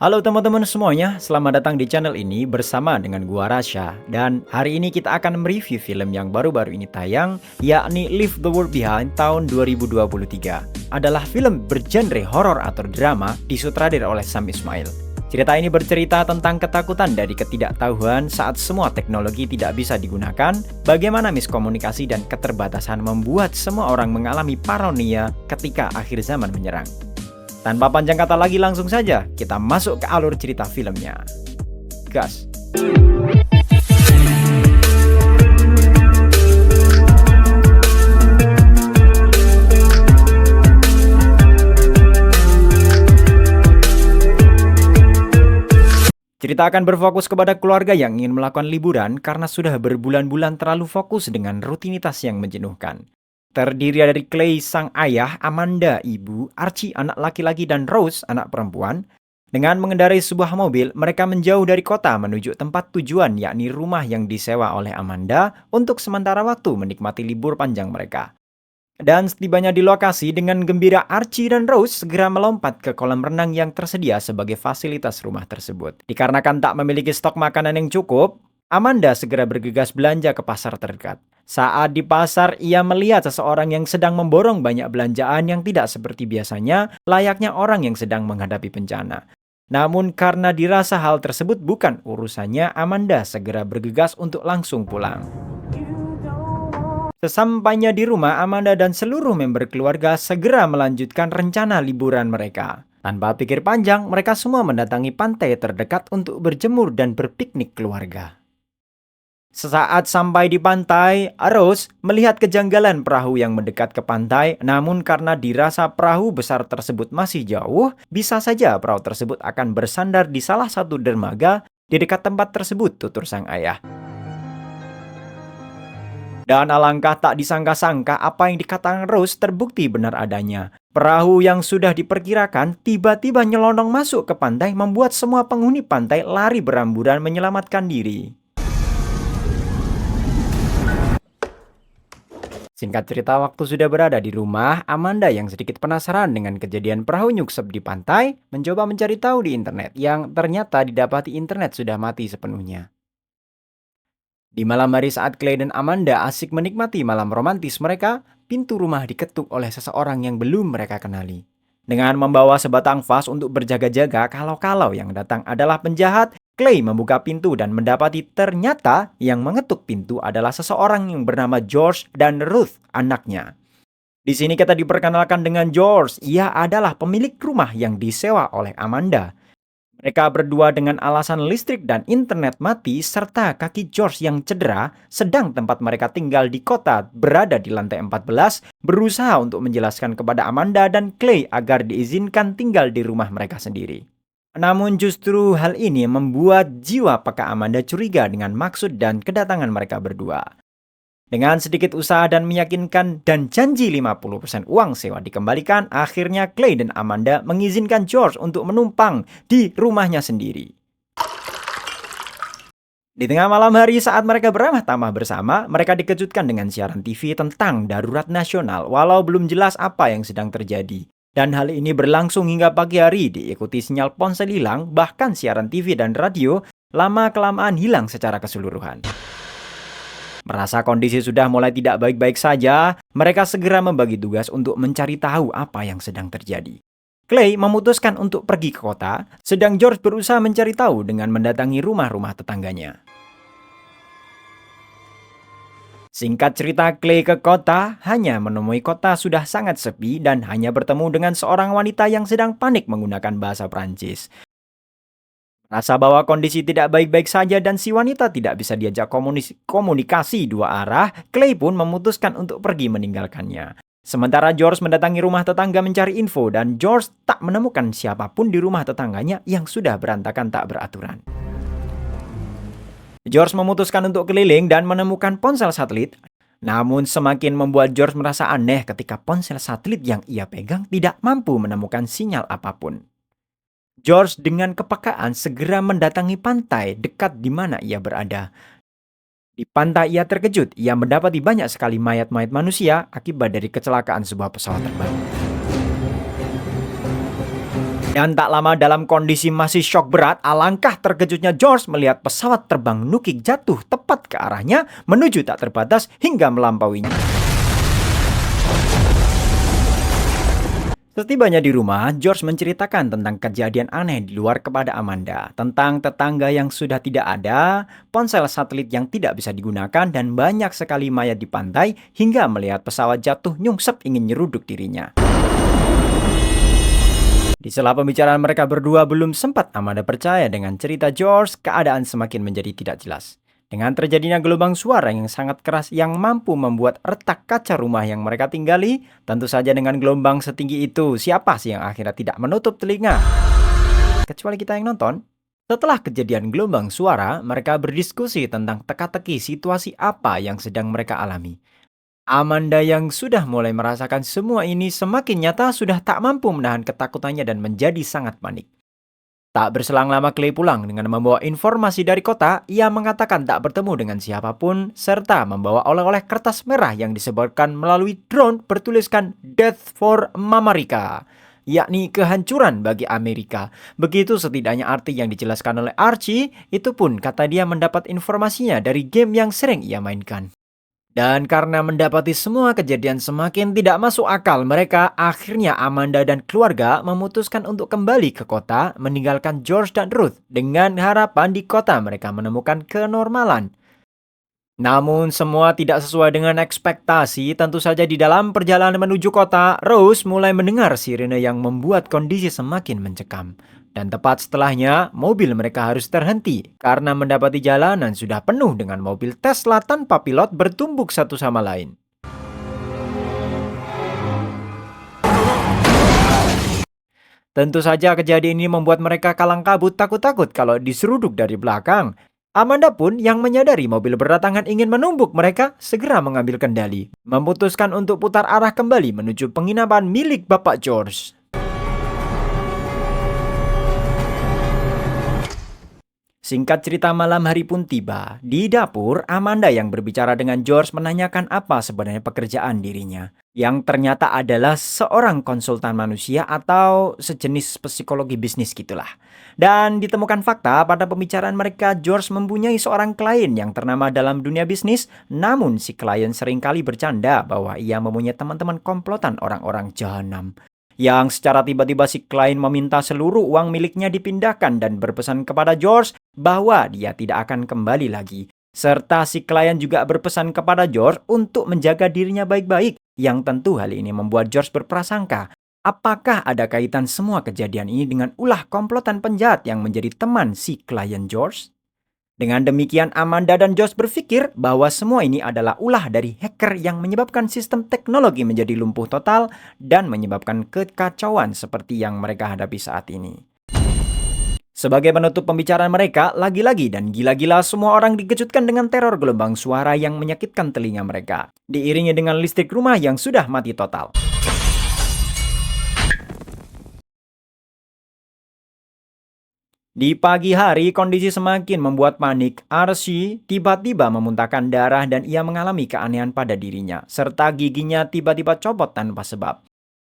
Halo teman-teman semuanya, selamat datang di channel ini bersama dengan gua Rasya. Dan hari ini kita akan mereview film yang baru-baru ini tayang, yakni Leave the World Behind tahun 2023. Adalah film bergenre horor atau drama disutradarai oleh Sam Ismail. Cerita ini bercerita tentang ketakutan dari ketidaktahuan saat semua teknologi tidak bisa digunakan, bagaimana miskomunikasi dan keterbatasan membuat semua orang mengalami paranoia ketika akhir zaman menyerang. Tanpa panjang kata lagi, langsung saja kita masuk ke alur cerita filmnya. Gas! Cerita akan berfokus kepada keluarga yang ingin melakukan liburan karena sudah berbulan-bulan terlalu fokus dengan rutinitas yang menjenuhkan. Terdiri dari Clay sang ayah, Amanda ibu, Archie anak laki-laki dan Rose anak perempuan. Dengan mengendarai sebuah mobil, mereka menjauh dari kota menuju tempat tujuan, yakni rumah yang disewa oleh Amanda untuk sementara waktu menikmati libur panjang mereka. Dan setibanya di lokasi, dengan gembira Archie dan Rose segera melompat ke kolam renang yang tersedia sebagai fasilitas rumah tersebut. Dikarenakan tak memiliki stok makanan yang cukup, Amanda segera bergegas belanja ke pasar terdekat. Saat di pasar, ia melihat seseorang yang sedang memborong banyak belanjaan yang tidak seperti biasanya, layaknya orang yang sedang menghadapi bencana. Namun karena dirasa hal tersebut bukan urusannya, Amanda segera bergegas untuk langsung pulang. Sesampainya di rumah, Amanda dan seluruh member keluarga segera melanjutkan rencana liburan mereka. Tanpa pikir panjang, mereka semua mendatangi pantai terdekat untuk berjemur dan berpiknik keluarga. Sesaat sampai di pantai, Rose melihat kejanggalan perahu yang mendekat ke pantai, namun karena dirasa perahu besar tersebut masih jauh, bisa saja perahu tersebut akan bersandar di salah satu dermaga di dekat tempat tersebut, tutur sang ayah. Dan alangkah tak disangka-sangka, apa yang dikatakan Rose terbukti benar adanya. Perahu yang sudah diperkirakan tiba-tiba nyelonong masuk ke pantai, membuat semua penghuni pantai lari beramburan menyelamatkan diri. Singkat cerita, waktu sudah berada di rumah, Amanda yang sedikit penasaran dengan kejadian perahu nyuksep di pantai, mencoba mencari tahu di internet, yang ternyata didapati internet sudah mati sepenuhnya. Di malam hari saat Clay dan Amanda asik menikmati malam romantis mereka, pintu rumah diketuk oleh seseorang yang belum mereka kenali. Dengan membawa sebatang vas untuk berjaga-jaga kalau-kalau yang datang adalah penjahat, Clay membuka pintu dan mendapati ternyata yang mengetuk pintu adalah seseorang yang bernama George dan Ruth, anaknya. Di sini kita diperkenalkan dengan George. Ia adalah pemilik rumah yang disewa oleh Amanda. Mereka berdua dengan alasan listrik dan internet mati serta kaki George yang cedera, sedang tempat mereka tinggal di kota berada di lantai 14, berusaha untuk menjelaskan kepada Amanda dan Clay agar diizinkan tinggal di rumah mereka sendiri. Namun justru hal ini membuat jiwa peka Amanda curiga dengan maksud dan kedatangan mereka berdua. Dengan sedikit usaha dan meyakinkan dan janji 50% uang sewa dikembalikan, akhirnya Clay dan Amanda mengizinkan George untuk menumpang di rumahnya sendiri. Di tengah malam hari saat mereka beramah tamah bersama, mereka dikejutkan dengan siaran TV tentang darurat nasional walau belum jelas apa yang sedang terjadi. Dan hal ini berlangsung hingga pagi hari, diikuti sinyal ponsel hilang, bahkan siaran TV dan radio lama-kelamaan hilang secara keseluruhan. Merasa kondisi sudah mulai tidak baik-baik saja, mereka segera membagi tugas untuk mencari tahu apa yang sedang terjadi. Clay memutuskan untuk pergi ke kota, sedang George berusaha mencari tahu dengan mendatangi rumah-rumah tetangganya. Singkat cerita, Clay ke kota, hanya menemui kota sudah sangat sepi dan hanya bertemu dengan seorang wanita yang sedang panik menggunakan bahasa Prancis. Rasa bahwa kondisi tidak baik-baik saja dan si wanita tidak bisa diajak komunikasi dua arah, Clay pun memutuskan untuk pergi meninggalkannya. Sementara George mendatangi rumah tetangga mencari info dan George tak menemukan siapapun di rumah tetangganya yang sudah berantakan tak beraturan. George memutuskan untuk keliling dan menemukan ponsel satelit. Namun semakin membuat George merasa aneh ketika ponsel satelit yang ia pegang tidak mampu menemukan sinyal apapun. George dengan kepekaan segera mendatangi pantai dekat di mana ia berada. Di pantai ia terkejut, ia mendapati banyak sekali mayat-mayat manusia akibat dari kecelakaan sebuah pesawat terbang. Dan tak lama dalam kondisi masih syok berat, alangkah terkejutnya George melihat pesawat terbang nukik jatuh tepat ke arahnya menuju tak terbatas hingga melampauinya. Setibanya di rumah, George menceritakan tentang kejadian aneh di luar kepada Amanda, tentang tetangga yang sudah tidak ada, ponsel satelit yang tidak bisa digunakan, dan banyak sekali mayat di pantai hingga melihat pesawat jatuh nyungsep ingin nyeruduk dirinya. Di sela pembicaraan mereka berdua belum sempat Amanda percaya dengan cerita George, keadaan semakin menjadi tidak jelas. Dengan terjadinya gelombang suara yang sangat keras yang mampu membuat retak kaca rumah yang mereka tinggali, tentu saja dengan gelombang setinggi itu, siapa sih yang akhirnya tidak menutup telinga? Kecuali kita yang nonton. Setelah kejadian gelombang suara, mereka berdiskusi tentang teka-teki situasi apa yang sedang mereka alami. Amanda yang sudah mulai merasakan semua ini semakin nyata sudah tak mampu menahan ketakutannya dan menjadi sangat panik. Tak berselang lama Clay pulang dengan membawa informasi dari kota, ia mengatakan tak bertemu dengan siapapun, serta membawa oleh-oleh kertas merah yang disebarkan melalui drone bertuliskan Death for Mamarika, yakni kehancuran bagi Amerika. Begitu setidaknya arti yang dijelaskan oleh Archie, itu pun kata dia mendapat informasinya dari game yang sering ia mainkan. Dan karena mendapati semua kejadian semakin tidak masuk akal, mereka akhirnya Amanda dan keluarga memutuskan untuk kembali ke kota, meninggalkan George dan Ruth dengan harapan di kota mereka menemukan kenormalan. Namun semua tidak sesuai dengan ekspektasi. Tentu saja di dalam perjalanan menuju kota, Rose mulai mendengar sirene yang membuat kondisi semakin mencekam. Dan tepat setelahnya, mobil mereka harus terhenti karena mendapati jalanan sudah penuh dengan mobil Tesla tanpa pilot bertumbuk satu sama lain. Tentu saja kejadian ini membuat mereka kalang kabut takut-takut kalau diseruduk dari belakang. Amanda pun yang menyadari mobil berdatangan ingin menumbuk mereka segera mengambil kendali, memutuskan untuk putar arah kembali menuju penginapan milik Bapak George. Singkat cerita malam hari pun tiba. Di dapur, Amanda yang berbicara dengan George menanyakan apa sebenarnya pekerjaan dirinya. Yang ternyata adalah seorang konsultan manusia atau sejenis psikologi bisnis gitulah. Dan ditemukan fakta pada pembicaraan mereka, George mempunyai seorang klien yang ternama dalam dunia bisnis. Namun si klien seringkali bercanda bahwa ia mempunyai teman-teman komplotan orang-orang jahanam. Yang secara tiba-tiba si klien meminta seluruh uang miliknya dipindahkan dan berpesan kepada George bahwa dia tidak akan kembali lagi. Serta si klien juga berpesan kepada George untuk menjaga dirinya baik-baik. Yang tentu hal ini membuat George berprasangka, apakah ada kaitan semua kejadian ini dengan ulah komplotan penjahat yang menjadi teman si klien George? Dengan demikian, Amanda dan George berpikir bahwa semua ini adalah ulah dari hacker yang menyebabkan sistem teknologi menjadi lumpuh total dan menyebabkan kekacauan seperti yang mereka hadapi saat ini. Sebagai penutup pembicaraan mereka, lagi-lagi dan gila-gila semua orang dikejutkan dengan teror gelombang suara yang menyakitkan telinga mereka, diiringi dengan listrik rumah yang sudah mati total. Di pagi hari, kondisi semakin membuat panik. Archie tiba-tiba memuntahkan darah dan ia mengalami keanehan pada dirinya, serta giginya tiba-tiba copot tanpa sebab.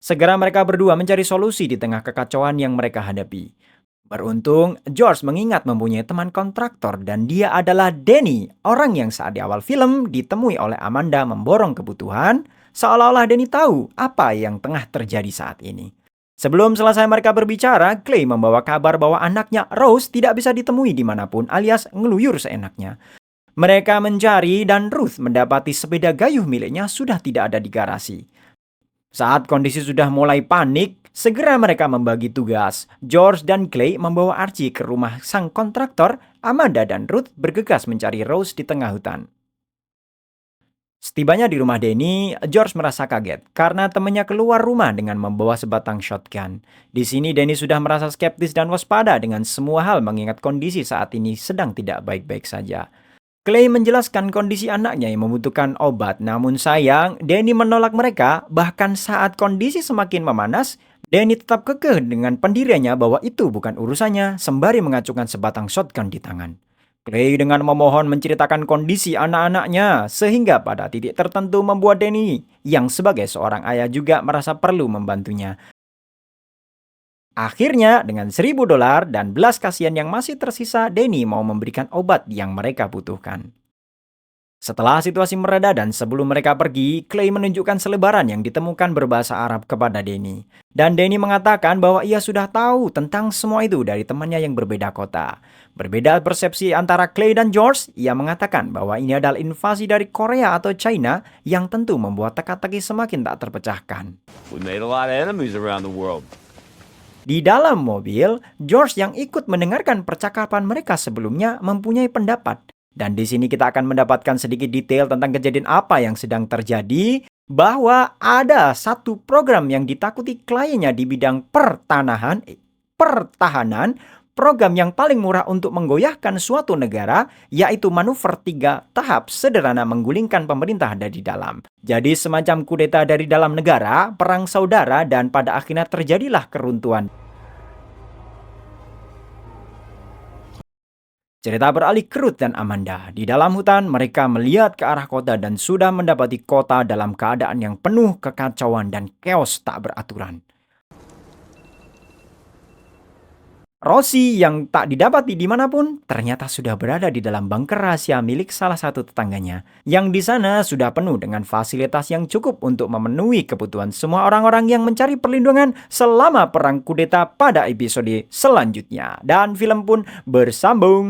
Segera mereka berdua mencari solusi di tengah kekacauan yang mereka hadapi. Beruntung, George mengingat mempunyai teman kontraktor dan dia adalah Danny, orang yang saat di awal film ditemui oleh Amanda memborong kebutuhan, seolah-olah Danny tahu apa yang tengah terjadi saat ini. Sebelum selesai mereka berbicara, Clay membawa kabar bahwa anaknya Rose tidak bisa ditemui dimanapun alias ngeluyur seenaknya. Mereka mencari dan Ruth mendapati sepeda gayuh miliknya sudah tidak ada di garasi. Saat kondisi sudah mulai panik, segera mereka membagi tugas. George dan Clay membawa Archie ke rumah sang kontraktor. Amanda dan Ruth bergegas mencari Rose di tengah hutan. Setibanya di rumah Danny, George merasa kaget karena temannya keluar rumah dengan membawa sebatang shotgun. Di sini Danny sudah merasa skeptis dan waspada dengan semua hal mengingat kondisi saat ini sedang tidak baik-baik saja. Clay menjelaskan kondisi anaknya yang membutuhkan obat, namun sayang Danny menolak mereka. Bahkan saat kondisi semakin memanas, Danny tetap kekeh dengan pendiriannya bahwa itu bukan urusannya, sembari mengacungkan sebatang shotgun di tangan. Clay dengan memohon menceritakan kondisi anak-anaknya, sehingga pada titik tertentu membuat Danny, yang sebagai seorang ayah juga merasa perlu membantunya. Akhirnya, dengan $1.000 dan belas kasihan yang masih tersisa, Denny mau memberikan obat yang mereka butuhkan. Setelah situasi mereda dan sebelum mereka pergi, Clay menunjukkan selebaran yang ditemukan berbahasa Arab kepada Denny. Dan Denny mengatakan bahwa ia sudah tahu tentang semua itu dari temannya yang berbeda kota. Berbeda persepsi antara Clay dan George, ia mengatakan bahwa ini adalah invasi dari Korea atau China yang tentu membuat teka-teki semakin tak terpecahkan. We made a lot of enemies around the world. Di dalam mobil, George yang ikut mendengarkan percakapan mereka sebelumnya mempunyai pendapat. Dan di sini kita akan mendapatkan sedikit detail tentang kejadian apa yang sedang terjadi, bahwa ada satu program yang ditakuti kliennya di bidang pertahanan, program yang paling murah untuk menggoyahkan suatu negara, yaitu manuver 3 tahap sederhana menggulingkan pemerintah dari dalam. Jadi semacam kudeta dari dalam negara, perang saudara, dan pada akhirnya terjadilah keruntuhan. Cerita beralih ke Ruth dan Amanda. Di dalam hutan, mereka melihat ke arah kota dan sudah mendapati kota dalam keadaan yang penuh kekacauan dan chaos tak beraturan. Rosie yang tak didapati dimanapun ternyata sudah berada di dalam bunker rahasia milik salah satu tetangganya. Yang di sana sudah penuh dengan fasilitas yang cukup untuk memenuhi kebutuhan semua orang-orang yang mencari perlindungan selama perang kudeta pada episode selanjutnya. Dan film pun bersambung.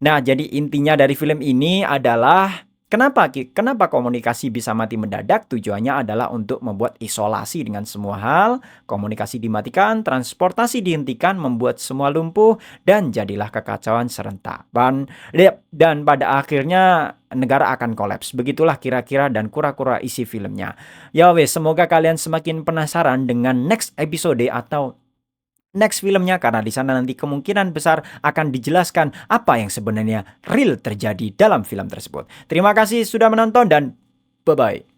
Nah, jadi intinya dari film ini adalah kenapa komunikasi bisa mati mendadak? Tujuannya adalah untuk membuat isolasi dengan semua hal, komunikasi dimatikan, transportasi dihentikan, membuat semua lumpuh, dan jadilah kekacauan serentak. Dan pada akhirnya negara akan kolaps. Begitulah kira-kira dan kura-kura isi filmnya. Ya wes, semoga kalian semakin penasaran dengan next episode atau next filmnya, karena di sana nanti kemungkinan besar akan dijelaskan apa yang sebenarnya real terjadi dalam film tersebut. Terima kasih sudah menonton dan bye-bye.